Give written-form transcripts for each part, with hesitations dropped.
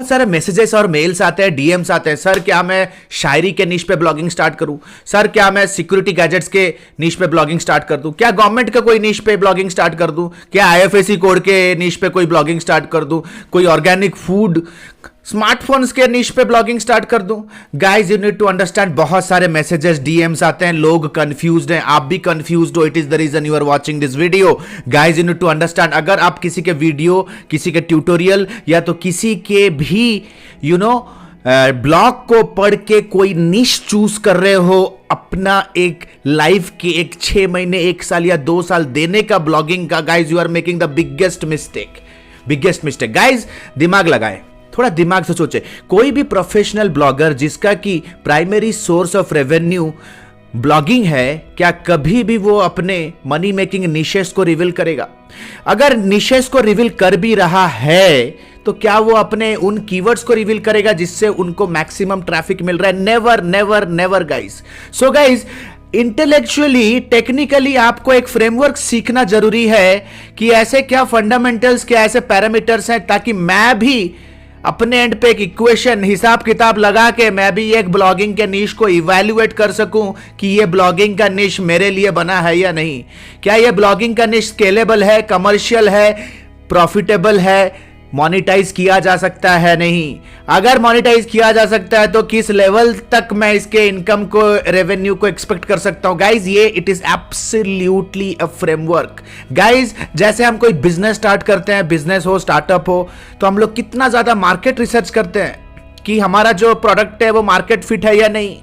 बहुत सारे मैसेजेस और मेल्स आते हैं, डीएम्स आते हैं, सर क्या मैं शायरी के निश पे ब्लॉगिंग स्टार्ट करूं, सर क्या मैं सिक्योरिटी गैजेट्स के निश पे ब्लॉगिंग स्टार्ट कर दूं, क्या गवर्नमेंट का कोई निश पे ब्लॉगिंग स्टार्ट कर दूं, क्या आईएफएससी कोड के निश पे कोई ब्लॉगिंग स्टार्ट कर दूं, कोई ऑर्गेनिक फूड स्मार्टफोन्स के निश पे ब्लॉगिंग स्टार्ट कर दूं। Guys you need to understand, बहुत सारे मैसेजेस डीएम्स आते हैं, लोग कंफ्यूज्ड हैं, आप भी कंफ्यूज्ड हो, it is the reason you are watching this video. Guys you need to understand, अगर आप किसी के वीडियो, किसी के ट्यूटोरियल या तो किसी के भी ब्लॉग को पढ़ के कोई निश चूज कर रहे हो, अपना एक लाइफ के एक 6 महीने 1 साल या 2 साल देने का ब्लॉगिंग का, guys you are making the biggest mistake. Guys दिमाग लगाएं, थोड़ा दिमाग से सोचे। कोई भी प्रोफेशनल ब्लॉगर जिसका कि primary source of revenue blogging है, क्या कभी भी वो अपने मनी मेकिंग निशेस को रिवील करेगा? अगर निशेस को रिवील कर भी रहा है तो क्या वो अपने उन कीवर्ड्स को रिवील करेगा जिससे उनको मैक्सिमम ट्रैफिक मिल रहा है? Never guys. So guys, intellectually, technically आपको एक फ्रेमवर्क सीखना जरूरी है कि ऐसे क्या फंडामेंटल्स, क्या ऐसे पैरामीटर्स हैं ताकि मैं भी अपने एंड पे एक इक्वेशन, हिसाब किताब लगा के मैं भी एक ब्लॉगिंग के निश को इवैल्यूएट कर सकूं कि ये ब्लॉगिंग का निश मेरे लिए बना है या नहीं। क्या ये ब्लॉगिंग का निश स्केलेबल है, कमर्शियल है, प्रॉफिटेबल है, मोनेटाइज किया जा सकता है नहीं? अगर मोनेटाइज किया जा सकता है तो किस लेवल तक मैं इसके इनकम को, रेवेन्यू को एक्सपेक्ट कर सकता हूं? गाइज ये it is absolutely a framework. Guys जैसे हम कोई बिजनेस स्टार्ट करते हैं, बिजनेस हो, स्टार्टअप हो, तो हम लोग कितना ज्यादा मार्केट रिसर्च करते हैं कि हमारा जो प्रोडक्ट है वो मार्केट फिट है या नहीं,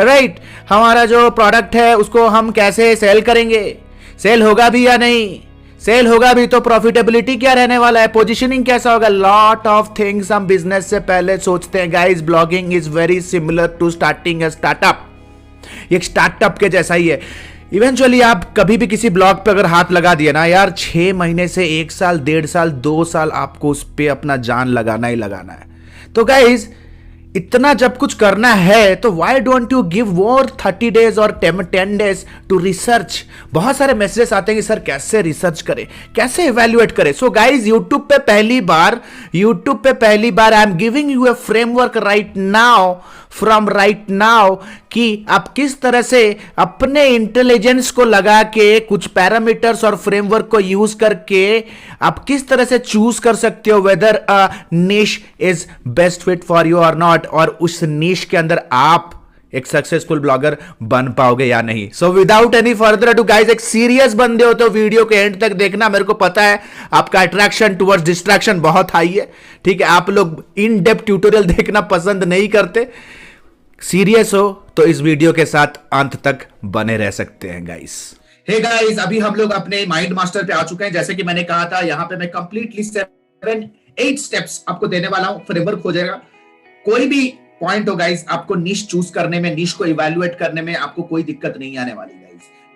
राइट? हमारा जो प्रोडक्ट है उसको हम कैसे सेल करेंगे, सेल होगा भी या नहीं, सेल होगा भी तो प्रॉफिटेबिलिटी क्या रहने वाला है, पोजीशनिंग कैसा होगा, लॉट ऑफ थिंग्स हम बिजनेस से पहले सोचते हैं। Guys blogging is very similar to starting a startup. एक स्टार्टअप के जैसा ही है। इवेंचुअली आप कभी भी किसी ब्लॉग पे अगर हाथ लगा दिया ना यार, 6 महीने से 1 साल, 1.5 साल, 2 साल आपको उस पे अपना जान लगाना ही लगाना है। तो गाइस इतना जब कुछ करना है तो why don't you give more 30 days और 10 डेज टू रिसर्च? बहुत सारे मैसेजेस आते हैं कि सर कैसे रिसर्च करें, कैसे इवैल्यूएट करें। सो गाइज यूट्यूब पे पहली बार I am giving you a framework right now कि आप किस तरह से अपने इंटेलिजेंस को लगा के, कुछ पैरामीटर्स और फ्रेमवर्क को यूज करके आप किस तरह से चूज कर सकते हो वेदर अ निश is best fit for you और नॉट, और उस निश के अंदर आप एक सक्सेसफुल ब्लॉगर बन पाओगे या नहीं। So without any further ado guys, एक सीरियस बंदे हो तो वीडियो के एंड तक देखना। मेरे को पता है आपका अट्रैक्शन टुवर्ड्स डिस्ट्रैक्शन बहुत हाई है, ठीक है? आप लोग इन डेप्थ ट्यूटोरियल देखना पसंद नहीं करते। सीरियस हो तो इस वीडियो के साथ अंत तक बने रह सकते हैं गाइस। हे गाइस, अभी हम लोग अपने माइंड मास्टर पे आ चुके हैं। जैसे कि मैंने कहा था, यहाँ पे मैं कंप्लीटली 7-8 स्टेप्स आपको देने वाला हूं। फ्रेमवर्क हो जाएगा। कोई भी पॉइंट हो गाइस, आपको निश चूज करने में, निश को इवैल्यूएट करने में आपको कोई दिक्कत नहीं आने वाली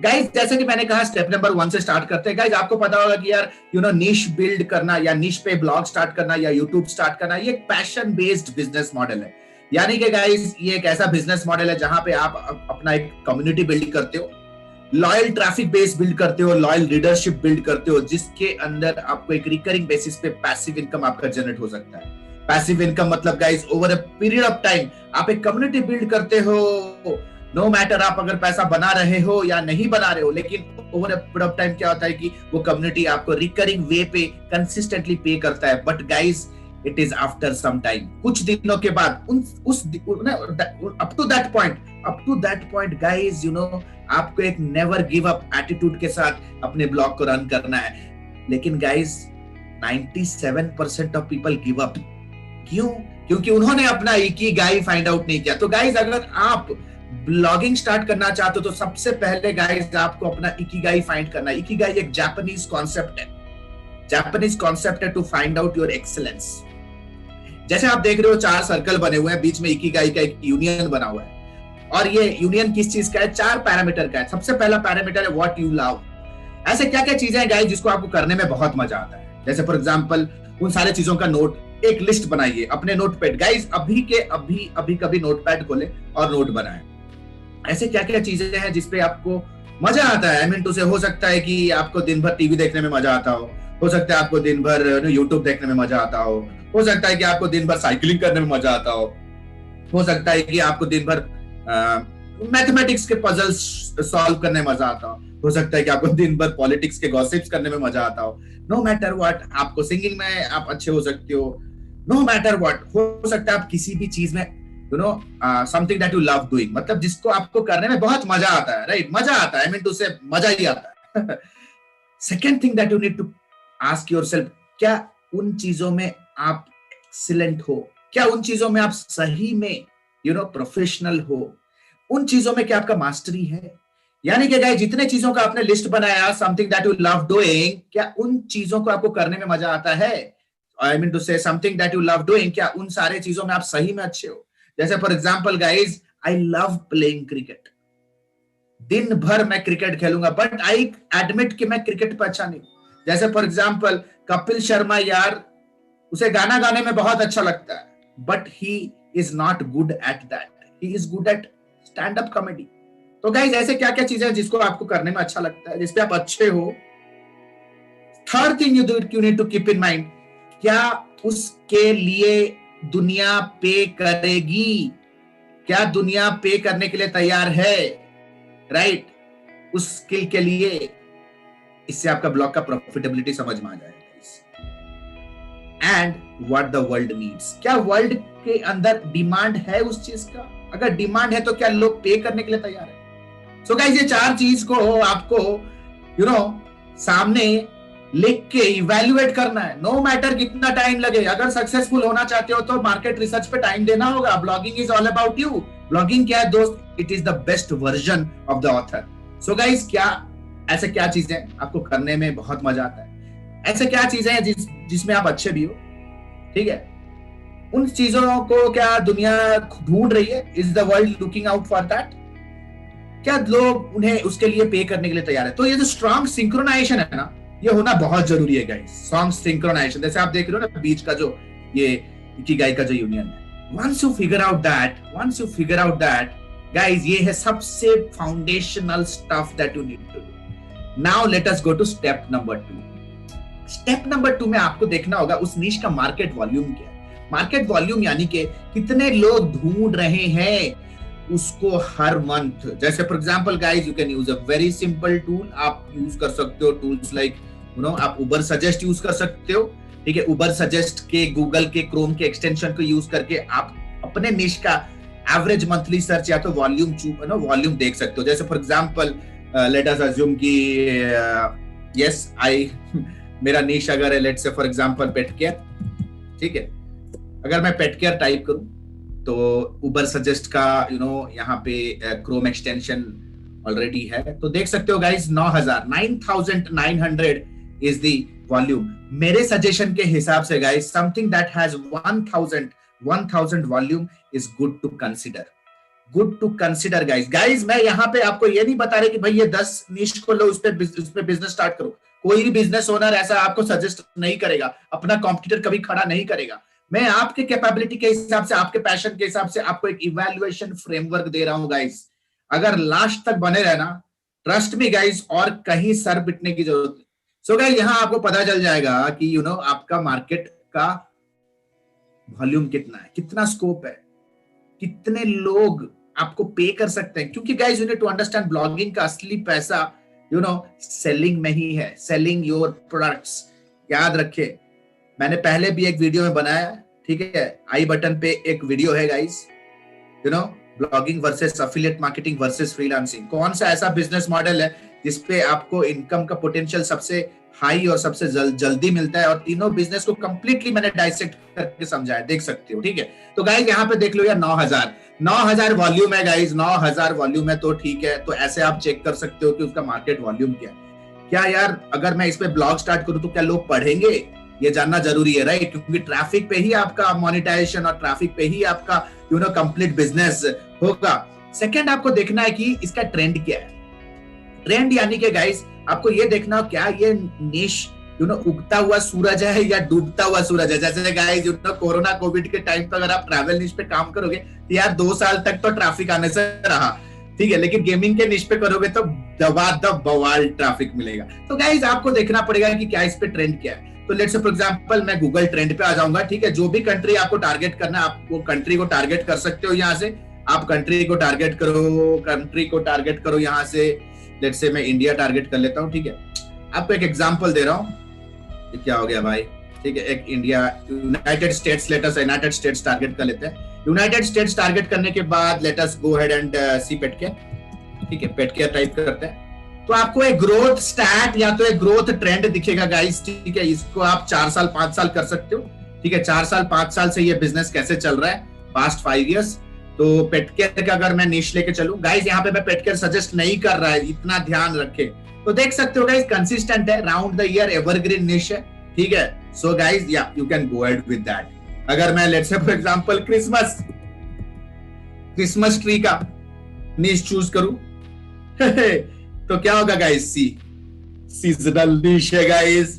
गाइस। जैसे कि मैंने कहा, स्टेप नंबर 1 से स्टार्ट करते हैं। गाइस आपको पता होगा कि यार निश बिल्ड करना या निश पे ब्लॉग स्टार्ट करना या यूट्यूब स्टार्ट करना, ये एक पैशन बेस्ड बिजनेस मॉडल है। यानी कि गाइस ये एक ऐसा बिजनेस मॉडल है जहां पे आप अपना एक कम्युनिटी बिल्ड करते हो, लॉयल ट्रैफिक बेस बिल्ड करते हो, लॉयल लीडरशिप बिल्ड करते हो, जिसके अंदर आपको एक रिकरिंग बेसिस पे पैसिव इनकम आपका जनरेट हो सकता है। पैसिव इनकम मतलब guys over a period of time आप एक कम्युनिटी बिल्ड करते हो। नो मैटर आप अगर पैसा बना रहे हो या नहीं बना रहे हो, लेकिन over a period of time क्या होता है कि वो कम्युनिटी आपको रिकरिंग वे पे कंसिस्टेंटली पे करता है। But guys it is after some time, कुछ दिनों के बाद up to that point guys आपको एक नेवर गिव अप एटीट्यूड के साथ अपने ब्लॉग को रन करना है। लेकिन guys 97% of people give up. क्यों? क्योंकि उन्होंने अपना इकिगाई फाइंड आउट नहीं किया। तो गाइस अगर आप ब्लॉगिंग स्टार्ट करना चाहते हो तो सबसे पहले गाइस आपको अपना इकिगाई फाइंड करना है। इकिगाई एक जापानीज कॉन्सेप्ट है to find out your excellence. जैसे आप देख रहे हो 4 सर्कल बने हुए हैं, बीच में इकिगाई का एक यूनियन बना हुआ है। और ये यूनियन किस चीज का है? 4 पैरामीटर का है। सबसे पहला पैरामीटर है व्हाट यू लव। ऐसे क्या क्या चीजें हैं गाइस जिसको आपको करने में बहुत मजा आता है? जैसे फॉर एग्जांपल उन सारे चीजों का नोट, एक लिस्ट बनाइए अपने नोटपैड। गाइस अभी कभी नोटपैड खोले और नोट बनाएं। ऐसे क्या क्या चीजें हैं जिसपे आपको मजा आता है? आई मीन टू से, हो सकता है कि आपको दिन भर टीवी देखने में मजा आता हो सकता है आपको दिन भर यूट्यूब देखने में मजा आता हो हो सकता है कि आपको दिन भर साइकिलिंग करने में मजा आता हो सकता है कि आपको दिन भर मैथमेटिक्स के पजल्स सॉल्व करने में मजा आता हो सकता है कि आपको दिन भर पॉलिटिक्स के गॉसिप्स करने में मजा आता हो। नो मैटर व्हाट, आपको सिंगिंग में आप अच्छे हो सकते हो। नो मैटर व्हाट, हो सकता है आप किसी भी चीज में you know something that you love doing, मतलब जिसको आपको करने में बहुत मजा आता है, राइट? मजा आता है, आई मीन टू से मजा ही आता है। Second thing that you need to ask yourself, क्या उन चीजों में आप एक्सीलेंट हो? क्या उन चीजों में आप सही में प्रोफेशनल हो? उन चीजों में क्या आपका मास्टरी है? यानी कि गाइस, जितने चीजों का आपने लिस्ट बनाया, something that you love doing, क्या उन चीजों को आपको करने में मजा आता है? I mean to say something that you love doing, क्या उन सारे चीजों में आप सही में अच्छे हो? जैसे for example guys, I love playing cricket, दिन भर मैं क्रिकेट खेलूंगा, बट आई एडमिट कि मैं क्रिकेट पर अच्छा नहीं। जैसे फॉर एग्जांपल कपिल शर्मा, यार उसे गाना गाने में बहुत अच्छा लगता है, but he is not good at that, he is good at stand up comedy. तो गाइस, ऐसे क्या क्या चीजें हैं जिसको आपको करने में अच्छा लगता है, जिसपे आप अच्छे हो? Third thing you need to keep in mind, क्या उसके लिए दुनिया पे करेगी? क्या दुनिया पे करने के लिए तैयार है, राइट? उस स्किल के लिए। इससे आपका ब्लॉग का प्रॉफिटेबिलिटी समझ में आ जाएगा। And what the world needs, क्या वर्ल्ड के अंदर डिमांड है उस चीज का? अगर डिमांड है तो क्या लोग पे करने के लिए तैयार है? सो गाइस, ये चार चीज को आपको सामने लिख के इवैल्यूएट करना है, नो मैटर कितना टाइम लगे। अगर सक्सेसफुल होना चाहते हो तो मार्केट रिसर्च पे टाइम देना होगा। Blogging is all about you. Blogging क्या है दोस्त? It is the best version of the author. So guys, ऐसे क्या चीजें आपको करने में बहुत मजा आता है? ऐसे क्या चीजें हैं जिसमें आप अच्छे भी हो, ठीक है? उन चीजों को क्या दुनिया ढूंढ रही है? Is the world looking out for that? क्या लोग उन्हें उसके लिए पे करने के लिए तैयार है? तो ये जो स्ट्रॉन्ग सिंक्रोनाइजेशन है ना, ये होना बहुत जरूरी है गाइस। स्ट्रॉन्ग सिंक्रोनाइजेशन, जैसे आप देख रहे हो ना बीच का जो ये इकिगाई का जो यूनियन है, once you figure out that guys, ये है सबसे foundational stuff that you need to do. Now let us go to step number 2। Step number 2 में आपको देखना होगा उस नीश का मार्केट वॉल्यूम क्या है। मार्केट वॉल्यूम यानी कि कितने लोग ढूंढ रहे हैं उसको हर मंथ। जैसे for example guys, you can use a very simple tool. आप यूज कर सकते हो टूल्स लाइक आप उबर सजेस्ट यूज कर सकते हो, ठीक है? उबर सजेस्ट के गूगल के क्रोम के एक्सटेंशन को यूज करके आप अपने निश का एवरेज मंथली सर्च या तो वॉल्यूम देख सकते हो। जैसे for example let us assume कि यस आई मेरा निश अगर है let's say for example pet care, ठीक है? अगर मैं पेट केयर टाइप करूं तो उबर सजेस्ट का यहाँ पे क्रोम एक्सटेंशन ऑलरेडी है, तो देख सकते हो गाइस 9900 इज द वॉल्यूम। मेरे सजेशन के हिसाब से guys, something that has 1000 volume is good to consider guys. मैं यहाँ पे आपको ये नहीं बता रहे कि भाई ये 10 निश को लो, उस पे बिजनेस स्टार्ट करो। कोई भी बिजनेस ओनर ऐसा आपको सजेस्ट नहीं करेगा, अपना कॉम्पिटिटर कभी खड़ा नहीं करेगा। मैं आपके कैपेबिलिटी के हिसाब से, आपके पैशन के हिसाब से आपको एक इवैल्यूएशन फ्रेमवर्क दे रहा हूं गाइस। अगर लास्ट तक बने रहना, ट्रस्ट मी गाइस, और कहीं सर पिटने की जरूरत नहीं। सो गाइस, यहां आपको पता चल जाएगा कि आपका मार्केट का वॉल्यूम कितना है, कितना स्कोप है, कितने लोग आपको पे कर सकते हैं। क्योंकि guys, you need to understand, blogging का असली पैसा सेलिंग में ही है, सेलिंग योर प्रोडक्ट्स। याद रखे, मैंने पहले भी एक वीडियो में बनाया, ठीक है? आई बटन पे एक वीडियो है guys, blogging versus affiliate marketing versus freelancing. कौन सा ऐसा बिजनेस मॉडल है जिसपे आपको इनकम का पोटेंशियल सबसे हाई और सबसे जल्दी मिलता है? और तीनों बिजनेस को कंप्लीटली मैंने डाइसेक्ट करके समझाया, देख सकते हो, ठीक है? तो गाइस, यहाँ पे देख लो यार, 9000 वॉल्यूम है गाइस, 9000 वॉल्यूम है, तो ठीक है। तो ऐसे आप चेक कर सकते हो कि उसका मार्केट वॉल्यूम क्या है। क्या यार, अगर मैं इस पे ब्लॉग स्टार्ट करूं तो क्या लोग पढ़ेंगे? ये जानना जरूरी है, राइट? क्योंकि ट्रैफिक पे ही आपका मोनेटाइजेशन और ट्रैफिक पे ही आपका कंप्लीट बिजनेस होगा। सेकंड, आपको देखना है कि इसका ट्रेंड क्या है। ट्रेंड यानी कि गाइस, आपको ये देखना हो क्या ये निश उगता हुआ सूरज है या डूबता हुआ सूरज है। जैसे गाइस, कोरोना कोविड के टाइम पे अगर आप ट्रैवल निश पे काम करोगे तो यार 2 साल तक तो ट्रैफिक आने से रहा, ठीक है? लेकिन गेमिंग के निश पे करोगे तो दबा दब बवाल ट्रैफिक मिलेगा। तो गाइस, आपको देखना पड़ेगा कि क्या इस पे ट्रेंड क्या है। तो लेट्स से फॉर एग्जांपल मैं गूगल ट्रेंड पे आ जाऊंगा, ठीक है। जो भी कंट्री आपको टारगेट करना है, आप वो कंट्री को टारगेट कर सकते हो यहाँ से। आप कंट्री को टारगेट करो यहाँ से। लेट्स से मैं इंडिया टारगेट कर लेता हूँ, ठीक है। आपको एक एग्जांपल दे रहा हूँ। ये क्या हो गया भाई, ठीक है। एक India, United States, let us United States target कर लेते हैं। यूनाइटेड स्टेट्स टारगेट करने के बाद let us go ahead and see petcare, ठीक है। पेटकेयर टाइप करते हैं तो आपको एक ग्रोथ स्टैट या तो एक ग्रोथ ट्रेंड दिखेगा गाइस, ठीक है। इसको आप 4 साल 5 साल कर सकते हो, ठीक है। 4 साल 5 साल से ये बिजनेस कैसे चल रहा है, पास्ट 5 इयर्स। तो पेटकेयर का अगर मैं निश लेके चलूं गाइस, यहाँ पे मैं पेटकेयर सजेस्ट नहीं कर रहा है, इतना ध्यान रखें। तो देख सकते हो गाइस कंसिस्टेंट है, राउंड द ईयर एवरग्रीन निश है, ठीक है। सो गाइस या you can go ahead with that. अगर मैं let's say for example Christmas tree का निश चूज करूं तो क्या होगा गाइस, सीजनल निश है गाइस,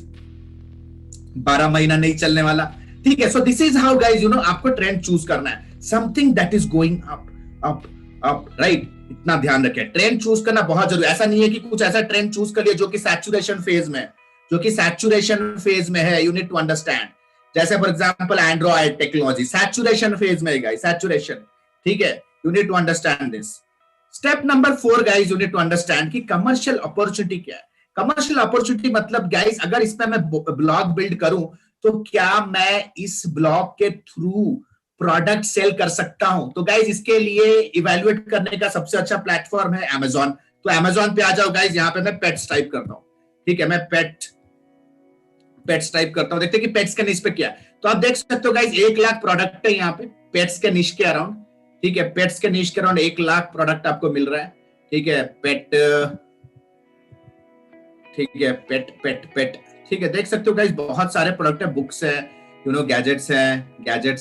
12 महीना नहीं चलने वाला, ठीक है। So this is how guys, you no, आपको ट्रेंड चूज करना है, something that is going up up up, right. इतना ध्यान रखें, ट्रेंड चूज करना बहुत जरूरी है। ऐसा नहीं है कि कुछ ऐसा ट्रेंड चूज कर लिया जो कि सैचुरेशन फेज में है, यू नीड टू अंडरस्टैंड। जैसे for example Android technology saturation phase में है गाइस, सैचुरेशन, ठीक है। You need to understand this. Step number 4 guys, you need to understand कि कमर्शियल अपॉर्चुनिटी क्या है। कमर्शियल अपॉर्चुनिटी मतलब गाइस, अगर इसमें मैं ब्लॉग बिल्ड करूं तो क्या मैं इस ब्लॉग के थ्रू प्रोडक्ट सेल कर सकता हूं। तो गाइस इसके लिए इवैल्यूएट करने का सबसे अच्छा प्लेटफॉर्म है Amazon। तो Amazon पे आ जाओ गाइस, यहाँ पे मैं पेट्स टाइप करता हूं, ठीक है। मैं पेट्स टाइप करता हूं, देखते हैं कि पेट्स के निश पे क्या है। तो आप देख सकते हो गाइस 1 लाख प्रोडक्ट है यहाँ पे पेट्स के निश के अराउंड, ठीक है। पेट्स के निश के अराउंड 1 लाख प्रोडक्ट आपको मिल रहा है, ठीक है। पेट, ठीक है, पेट, ठीक है। देख सकते हो गाइस बहुत सारे प्रोडक्ट है, बुक्स है, यू नो, गैजेट्स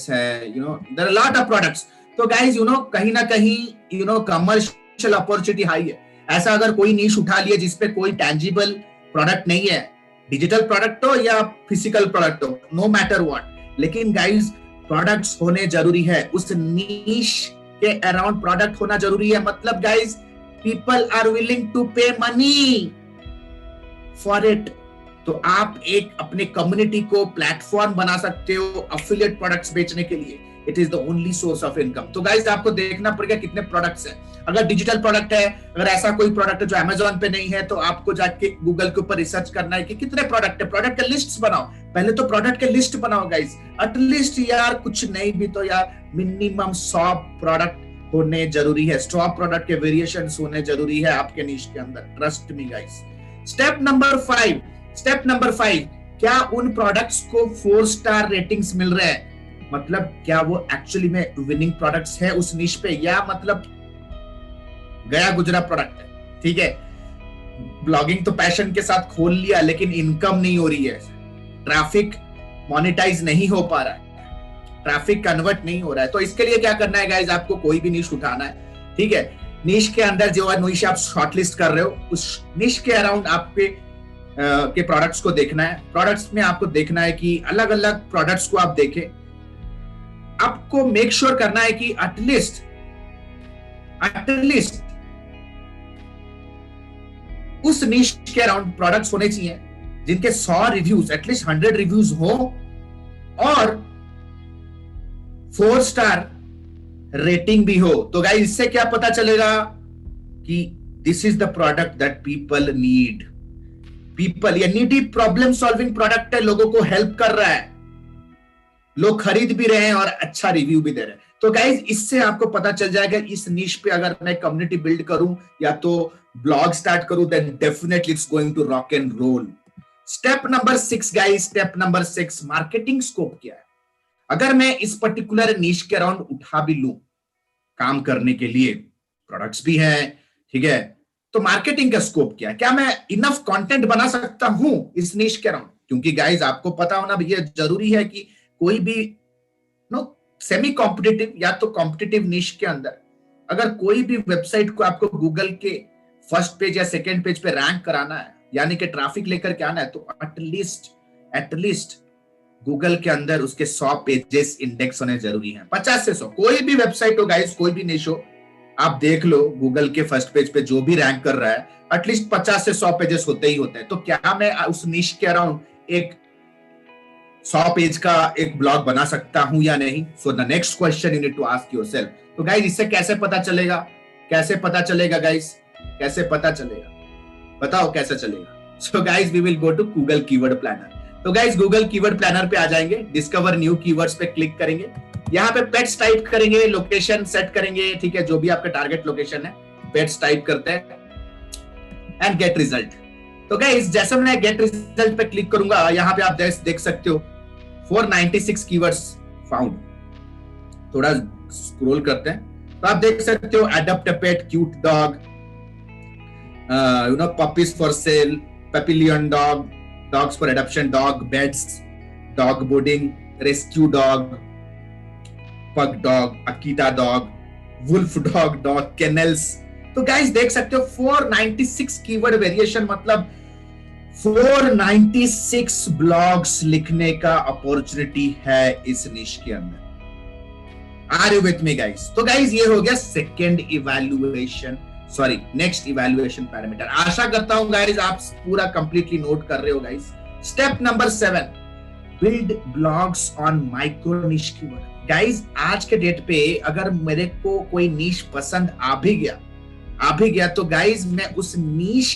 है, you know, there are lot of products. तो गाइस यू नो, कहीं ना कहीं you know commercial opportunity high है। ऐसा अगर कोई नीश उठा लिया जिसपे कोई टैंजिबल प्रोडक्ट नहीं है, डिजिटल प्रोडक्ट हो या फिजिकल प्रोडक्ट हो, नो मैटर व्हाट, लेकिन गाइस प्रोडक्ट्स होने जरूरी है। उस नीश के अराउंड प्रोडक्ट होना जरूरी है। मतलब guys people are willing to pay money for it. तो आप एक अपने कम्युनिटी को प्लेटफॉर्म बना सकते हो अफिलिएट प्रोडक्ट्स बेचने के लिए। It is the only source of income. तो गाइस आपको देखना पड़ेगा कितने प्रोडक्ट्स हैं। अगर डिजिटल प्रोडक्ट है, अगर ऐसा कोई प्रोडक्ट है जो Amazon पे नहीं है, तो आपको जाके गूगल के ऊपर रिसर्च करना है कि कितने प्रोडक्ट है, प्रोडक्ट के लिस्ट बनाओ। पहले तो प्रोडक्ट के लिस्ट बनाओ गाइस, एटलीस्ट यार कुछ नहीं भी तो यार मिनिमम 100 प्रोडक्ट होने जरूरी है, 100 प्रोडक्ट के वेरिएशंस होने जरूरी है आपके निश के अंदर, trust me guys. Step number 5, क्या उन प्रोडक्ट्स को 4 स्टार रेटिंग्स मिल रहे हैं? मतलब क्या वो एक्चुअली में विनिंग प्रोडक्ट्स है उस निश पे, या मतलब गया गुजरा प्रोडक्ट है, ठीक है। ब्लॉगिंग तो पैशन के साथ खोल लिया लेकिन इनकम नहीं हो रही है, ट्रैफिक मोनेटाइज नहीं हो पा रहा है, ट्रैफिक कन्वर्ट नहीं हो रहा है। तो इसके लिए क्या करना है गाइस, आपको कोई भी निश उठाना है, ठीक है। निश के अंदर जो है निश आप शॉर्टलिस्ट कर रहे हो, उस निश के अराउंड आपके के प्रोडक्ट्स को देखना है। प्रोडक्ट्स में आपको देखना है कि अलग अलग प्रोडक्ट्स को आप देखें। आपको मेक श्योर करना है कि एटलीस्ट उस निश के अराउंड प्रोडक्ट्स होने चाहिए जिनके 100 रिव्यूज, एटलीस्ट 100 रिव्यूज हो और 4 स्टार रेटिंग भी हो। तो गाइस इससे क्या पता चलेगा कि this is the product that people need. People, ये नीडी प्रॉब्लम सॉल्विंग प्रोडक्ट है, लोगों को हेल्प कर रहा है, लोग खरीद भी रहे हैं और अच्छा रिव्यू भी दे रहे हैं। तो गाइस इससे आपको पता चल जाएगा इस निश पे अगर मैं कम्युनिटी बिल्ड करूं या तो ब्लॉग स्टार्ट करूं, then definitely it's going to rock and roll. Step number 6 guys, step number 6, marketing scope क्या है। अगर मैं इस पर्टिकुलर निश के अराउंड उठा भी लूं काम करने के लिए, प्रोडक्ट्स भी हैं, ठीक है, तो मार्केटिंग का स्कोप क्या है, क्या मैं इनफ कंटेंट बना सकता हूं इस निश के अराउंड। क्योंकि गाइस आपको पता होना भैया जरूरी है कि कोई भी नो सेमी कॉम्पिटिटिव या तो कॉम्पिटिटिव निश के अंदर अगर कोई भी वेबसाइट को आपको गूगल के फर्स्ट पेज या सेकंड पेज पे रैंक कराना है, यानी कि ट्रैफिक लेकर के आना है, तो एटलीस्ट गूगल के अंदर उसके 100 पेजेस इंडेक्स होने जरूरी हैं, 50 से 100। कोई भी वेबसाइट हो गाइस, कोई भी निश हो, आप देख लो गूगल के फर्स्ट पेज पे जो भी रैंक कर रहा है एटलीस्ट 50 से 100 पेजेस होते ही होते हैं। तो क्या मैं उस निश के अराउंड एक 100 पेज का एक ब्लॉग बना सकता हूं या नहीं? So the next question you need to ask yourself. तो गाइस इससे कैसे पता चलेगा? कैसे पता चलेगा गाइस? कैसे पता चलेगा? बताओ कैसे चलेगा? So guys we will go to Google keyword planner. तो गाइस गूगल कीवर्ड प्लानर पे आ जाएंगे, डिस्कवर न्यू कीवर्ड्स पे क्लिक करेंगे, यहाँ पे पेट्स टाइप करेंगे, लोकेशन सेट करेंगे, ठीक है, जो भी आपका टारगेट लोकेशन है पेट्स टाइप करते हैं एंड गेट रिजल्ट। तो गाइस जैसे मैं गेट रिजल्ट पे क्लिक करूंगा, यहाँ पे आप देख सकते हो 496 कीवर्ड्स फाउंड। थोड़ा स्क्रॉल करते हैं तो आप देख सकते हो adopt a pet, cute dog, puppies for sale, papillon dog, dogs for adoption, dog beds, dog boarding, rescue dog, pug dog, Akita dog, wolf dog, dog kennels। तो गाइस देख सकते हो 496 कीवर्ड वेरिएशन, मतलब 496 ब्लॉग्स लिखने का opportunity है इस niche के अंदर। Are you with me guys? तो गाइस ये हो गया second evaluation, sorry next evaluation parameter. आशा करता हूं गाइस आप पूरा कंप्लीटली नोट कर रहे हो guys. Step number 7, build blogs on micro निश कीवर्ड। गाइस आज के डेट पे अगर मेरे को कोई निश पसंद आ भी गया तो गाइस मैं उस निश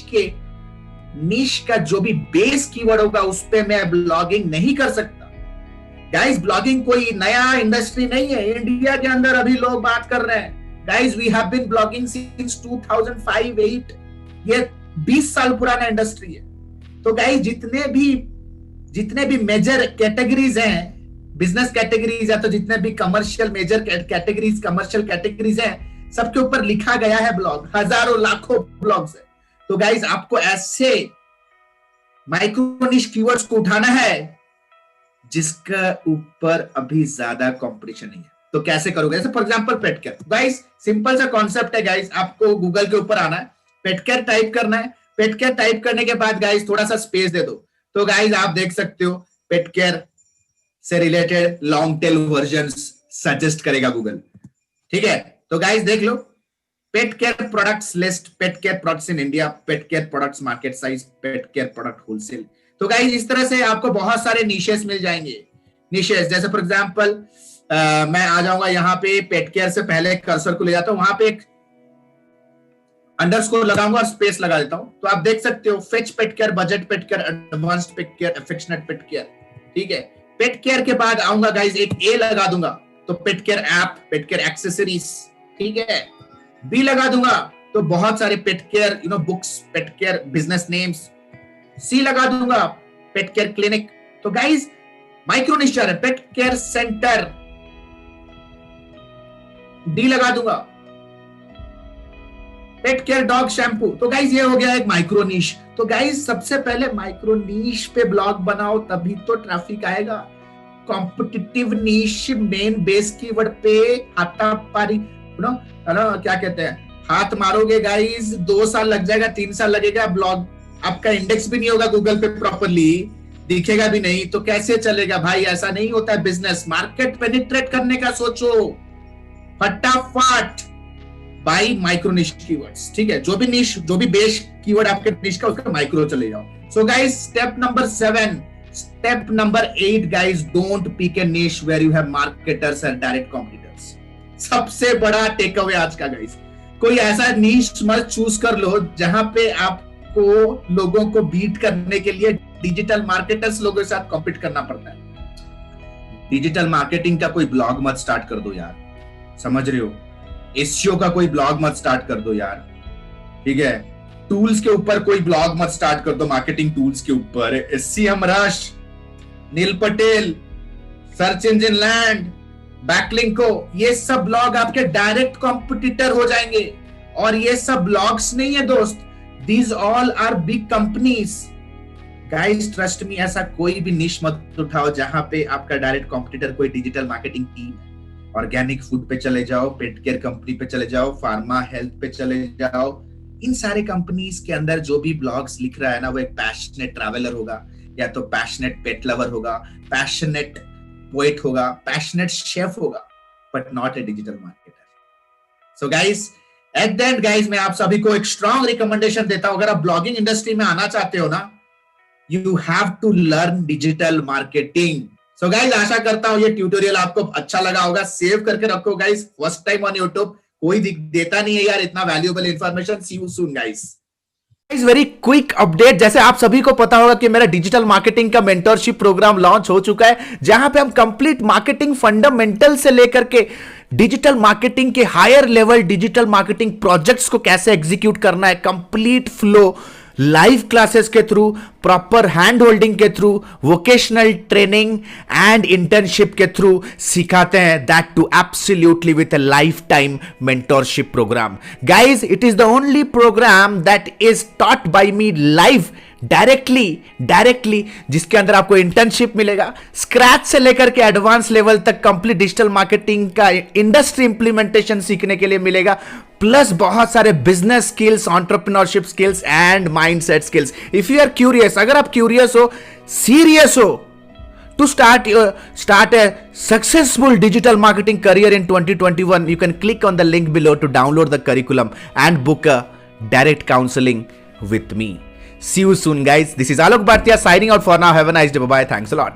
का जो भी बेस कीवर्ड होगा उस पे मैं ब्लॉगिंग नहीं कर सकता। गाइस ब्लॉगिंग कोई नया इंडस्ट्री नहीं है, इंडिया के अंदर अभी लोग बात कर रहे हैं। Guys, we have been blogging since 2005-8। ये 20 साल पुराना इंडस्ट्री है। तो गाइस जितने भी मेजर कैटेगरीज हैं, बिजनेस कैटेगरीज या तो जितने भी commercial major categories, commercial categories हैं, सबके ऊपर लिखा गया है ब्लॉग, हजारों लाखों ब्लॉग्स है। तो गाइस आपको ऐसे माइक्रो निश कीवर्ड्स को उठाना है जिसका ऊपर अभी ज्यादा कंपटीशन नहीं है। तो कैसे करोगे? जैसे for example pet care. Guys simple सा कॉन्सेप्ट है गाइस, आपको गूगल के ऊपर आना है, पेट केयर टाइप करना है। पेट केयर टाइप करने के बाद गाइस थोड़ा सा स्पेस दे दो, तो गाइस आप देख सकते हो पेट केयर से related long tail versions suggest करेगा गूगल, ठीक है। तो गाइस देख लो, pet care products list, pet care products in India, pet care products market size, pet care product wholesale. तो गाइस इस तरह से आपको बहुत सारे निशेस मिल जाएंगे। निशेस जैसे फॉर एग्जांपल मैं आ जाऊंगा यहाँ पे, पेट केयर से पहले कर्सर को ले जाता हूं, वहां पे एक अंडरस्कोर लगाऊंगा और स्पेस लगा देता हूं। तो आप देख सकते हो fetch pet care, budget pet care, advanced pet care, affectionate pet care, ठीक है। पेट केयर के बाद आऊंगा गाइस, एक ए लगा दूंगा तो pet care app, pet care accessories, ठीक है। बी लगा दूंगा तो बहुत सारे pet care books, pet care business names. C लगा दूंगा पेट केयर क्लिनिक। तो गाइस माइक्रो निश है, पेट केयर सेंटर। डी लगा दूंगा पेट केयर डॉग शैम्पू। तो गाइस ये हो गया एक माइक्रो नीश। तो गाइस सबसे पहले माइक्रो नीश पे ब्लॉग बनाओ तभी तो ट्रैफिक आएगा। कॉम्पिटिटिव नीश मेन बेस कीवर्ड पे हाथापारी क्या कहते हैं, हाथ मारोगे गाइस, 2 साल लग जाएगा, 3 साल लगेगा, ब्लॉग आपका इंडेक्स भी नहीं होगा गूगल पे प्रॉपर्ली, दिखेगा भी नहीं, तो कैसे चलेगा भाई? ऐसा नहीं होता है बिजनेस। मार्केट पेनिट्रेट करने का सोचो फटाफट, बाई माइक्रो निश कीवर्ड्स, ठीक है। जो भी बेस कीवर्ड आपके निश का, उसका माइक्रो चले जाओ। So guys step number 7, step number 8 guys, don't pick a niche where you have marketers and direct competitors. सबसे बड़ा टेक अवे आज का गाइस, कोई ऐसा निश मत चूज कर लो जहां पे आपको लोगों को बीट करने के लिए डिजिटल मार्केटर्स लोगों के साथ कॉम्पीट करना पड़ता है। डिजिटल मार्केटिंग का कोई ब्लॉग मत स्टार्ट कर दो यार, समझ रहे हो? एसईओ का कोई ब्लॉग मत स्टार्ट कर दो यार, ठीक है। टूल्स के ऊपर कोई ब्लॉग मत स्टार्ट कर दो, मार्केटिंग टूल्स के ऊपर। SEMrush, Neil Patel, Search Engine Land, Backlinko, ये सब ब्लॉग आपके डायरेक्ट कॉम्पिटिटर हो जाएंगे। और ये सब ब्लॉग्स नहीं है दोस्त, these all are big companies. Guys trust me, ऐसा कोई भी निश मत उठाओ जहां पे आपका डायरेक्ट कॉम्पिटिटर कोई डिजिटल मार्केटिंग टीम है। ऑर्गेनिक फूड पे चले जाओ, पेट केयर कंपनी पे चले जाओ, फार्मा हेल्थ पे चले जाओ। इन सारे कंपनीज के अंदर जो भी ब्लॉग्स लिख रहा है ना, वो एक पैशनेट ट्रैवलर होगा, या तो पैशनेट पेट लवर होगा, पैशनेट पोएट होगा, पैशनेट शेफ होगा, but not a digital marketer. So guys at the end guys, मैं आप सभी को एक स्ट्रॉन्ग रिकमेंडेशन देता हूं, अगर आप ब्लॉगिंग इंडस्ट्री में आना चाहते हो ना, you have to learn digital marketing. So guys आशा करता हूं ये ट्यूटोरियल आपको अच्छा लगा होगा। सेव करके रखो guys, first time on YouTube, कोई देता नहीं है यार इतना valuable information. See you soon guys. Very quick update, जैसे आप सभी को पता होगा कि मेरा डिजिटल मार्केटिंग का मेंटरशिप प्रोग्राम लॉन्च हो चुका है, जहां पे हम कंप्लीट मार्केटिंग फंडामेंटल से लेकर के डिजिटल मार्केटिंग के higher level digital marketing projects को कैसे एग्जीक्यूट करना है, कंप्लीट फ्लो लाइव क्लासेस के थ्रू, प्रॉपर हैंड होल्डिंग के through, vocational training and internship के थ्रू सिखाते हैं, that too absolutely with a life time mentorship program. Guys, it is the only program that is taught by me live directly, जिसके अंदर आपको internship मिलेगा, scratch से लेकर के एडवांस लेवल तक कंप्लीट डिजिटल मार्केटिंग का इंडस्ट्री इंप्लीमेंटेशन सीखने के लिए मिलेगा, प्लस बहुत सारे business skills, entrepreneurship skills and mindset skills. If you are curious, अगर आप क्यूरियस हो, सीरियस हो to start a successful digital marketing career in 2021, you can click on the link below to download the curriculum and book a direct counseling with me. See you soon, guys. This is Alok Bhartia signing out for now. Have a nice day. Bye bye. Thanks a lot.